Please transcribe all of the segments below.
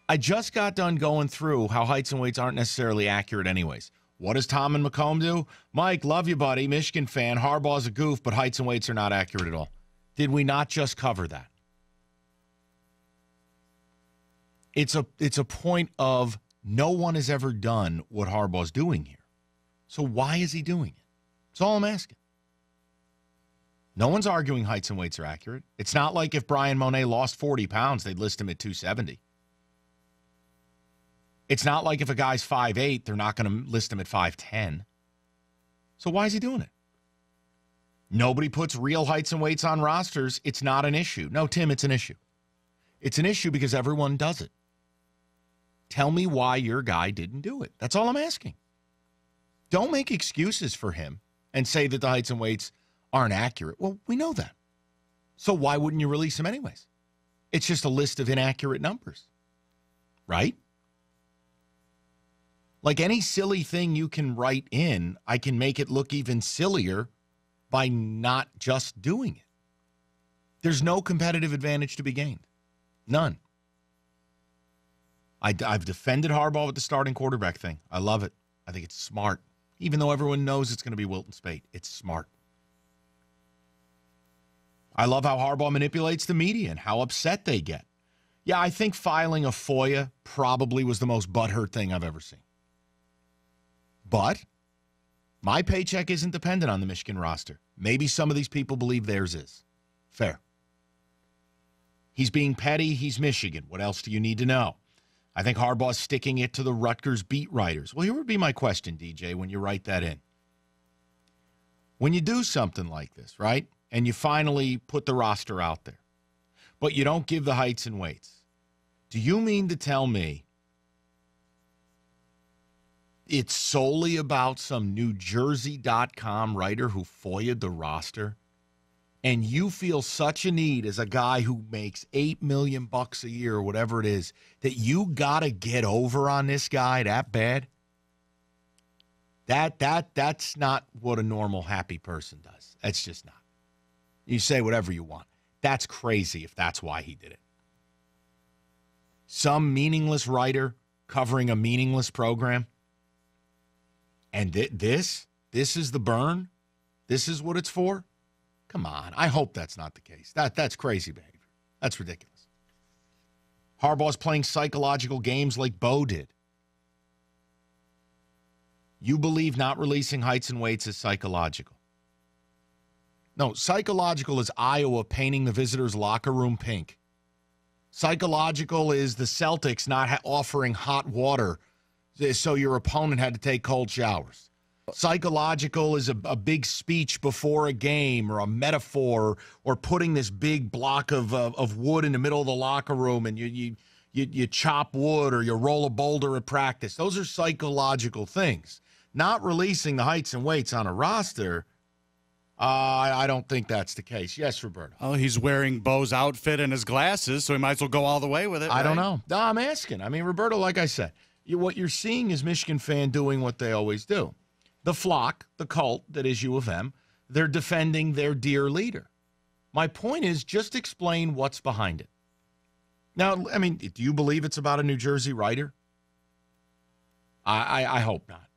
I just got done going through how heights and weights aren't necessarily accurate anyways. What does Tom and McComb do? Mike, love you, buddy. Michigan fan. Harbaugh's a goof, but heights and weights are not accurate at all. Did we not just cover that? It's a point of no one has ever done what Harbaugh's doing here. So why is he doing it? That's all I'm asking. No one's arguing heights and weights are accurate. It's not like if Brian Monet lost 40 pounds, they'd list him at 270. It's not like if a guy's 5'8", they're not going to list him at 5'10". So why is he doing it? Nobody puts real heights and weights on rosters. It's not an issue. No, Tim, it's an issue. It's an issue because everyone does it. Tell me why your guy didn't do it. That's all I'm asking. Don't make excuses for him and say that the heights and weights aren't accurate. Well, we know that. So why wouldn't you release him anyways? It's just a list of inaccurate numbers, right? Like any silly thing you can write in, I can make it look even sillier by not just doing it. There's no competitive advantage to be gained. None. I've defended Harbaugh with the starting quarterback thing. I love it. I think it's smart. Even though everyone knows it's going to be Wilton Speight, it's smart. I love how Harbaugh manipulates the media and how upset they get. Yeah, I think filing a FOIA probably was the most butthurt thing I've ever seen. But my paycheck isn't dependent on the Michigan roster. Maybe some of these people believe theirs is. Fair. He's being petty. He's Michigan. What else do you need to know? I think Harbaugh's sticking it to the Rutgers beat writers. Well, here would be my question, DJ, when you write that in. When you do something like this, right, and you finally put the roster out there, but you don't give the heights and weights, do you mean to tell me it's solely about some NewJersey.com writer who FOIA'd the roster, and you feel such a need as a guy who makes $8 million a year or whatever it is that you got to get over on this guy that bad? That's not what a normal happy person does. That's just not. You say whatever you want. That's crazy if that's why he did it. Some meaningless writer covering a meaningless program. And this is the burn? This is what it's for? Come on. I hope that's not the case. That's crazy behavior. That's ridiculous. Harbaugh's playing psychological games like Bo did. You believe not releasing heights and weights is psychological. No, psychological is Iowa painting the visitors' locker room pink. Psychological is the Celtics not offering hot water so your opponent had to take cold showers. Psychological is a big speech before a game or a metaphor or putting this big block of wood in the middle of the locker room and you chop wood or you roll a boulder at practice. Those are psychological things. Not releasing the heights and weights on a roster, I don't think that's the case. Yes, Roberto. Oh, he's wearing Bo's outfit and his glasses, so he might as well go all the way with it. I don't know. No, I'm asking. I mean, Roberto, like I said, what you're seeing is Michigan fan doing what they always do. The flock, the cult that is U of M, they're defending their dear leader. My point is just explain what's behind it. Now, I mean, do you believe it's about a New Jersey writer? I hope not.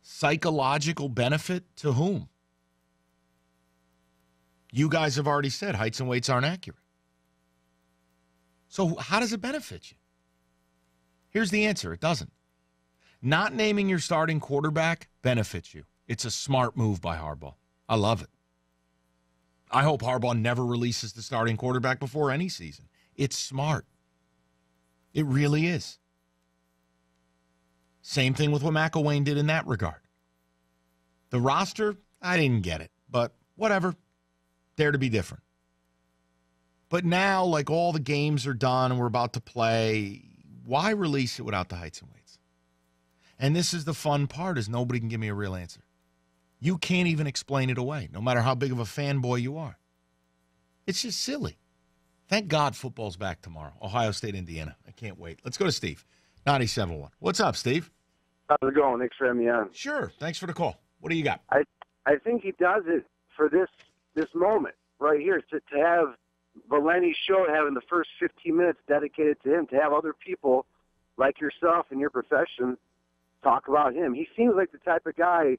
Psychological benefit to whom? You guys have already said heights and weights aren't accurate. So how does it benefit you? Here's the answer. It doesn't. Not naming your starting quarterback benefits you. It's a smart move by Harbaugh. I love it. I hope Harbaugh never releases the starting quarterback before any season. It's smart. It really is. Same thing with what McElwain did in that regard. The roster, I didn't get it, but whatever. Dare to be different. But now, like all the games are done and we're about to play, why release it without the heights and weights? And this is the fun part, is nobody can give me a real answer. You can't even explain it away, no matter how big of a fanboy you are. It's just silly. Thank God football's back tomorrow. Ohio State, Indiana. I can't wait. Let's go to Steve. 97.1. What's up, Steve? How's it going? Thanks for having me on. Sure. Thanks for the call. What do you got? I think he does it for this moment right here, to have Valenti Show having the first 15 minutes dedicated to him, to have other people like yourself in your profession talk about him. He seems like the type of guy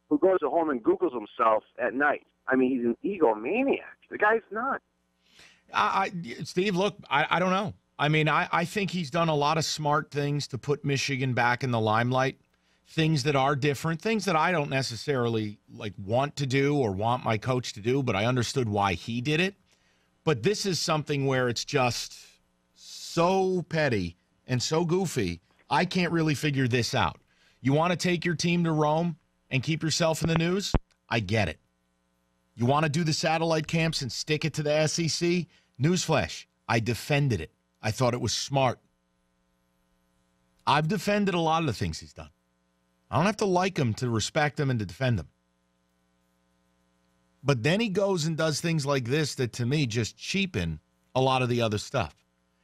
who goes home and Googles himself at night. I mean, he's an egomaniac. The guy's not. Steve, look, I don't know. I mean, I think he's done a lot of smart things to put Michigan back in the limelight, things that are different, things that I don't necessarily want to do or want my coach to do, but I understood why he did it. But this is something where it's just so petty and so goofy, I can't really figure this out. You want to take your team to Rome and keep yourself in the news? I get it. You want to do the satellite camps and stick it to the SEC? Newsflash, I defended it. I thought it was smart. I've defended a lot of the things he's done. I don't have to like him to respect him and to defend him. But then he goes and does things like this that, to me, just cheapen a lot of the other stuff.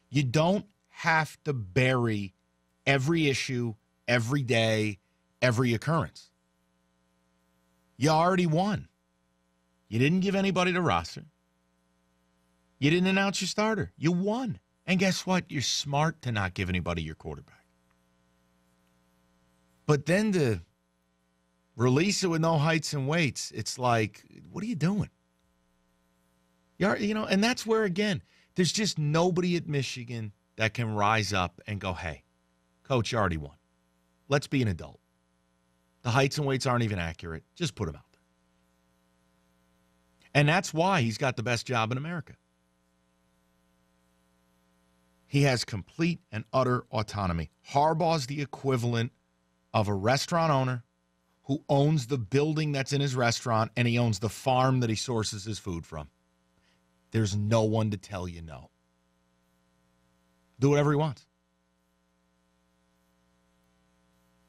You don't have to bury every issue, every day, every occurrence. You already won. You didn't give anybody the roster. You didn't announce your starter. You won. And guess what? You're smart to not give anybody your quarterback. But then to release it with no heights and weights, it's like, what are you doing? And that's where, again, there's just nobody at Michigan that can rise up and go, hey, coach, you already won. Let's be an adult. The heights and weights aren't even accurate. Just put them out there. And that's why he's got the best job in America. He has complete and utter autonomy. Harbaugh's the equivalent of a restaurant owner who owns the building that's in his restaurant, and he owns the farm that he sources his food from. There's no one to tell you no. Do whatever he wants.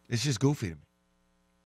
It's just goofy to me.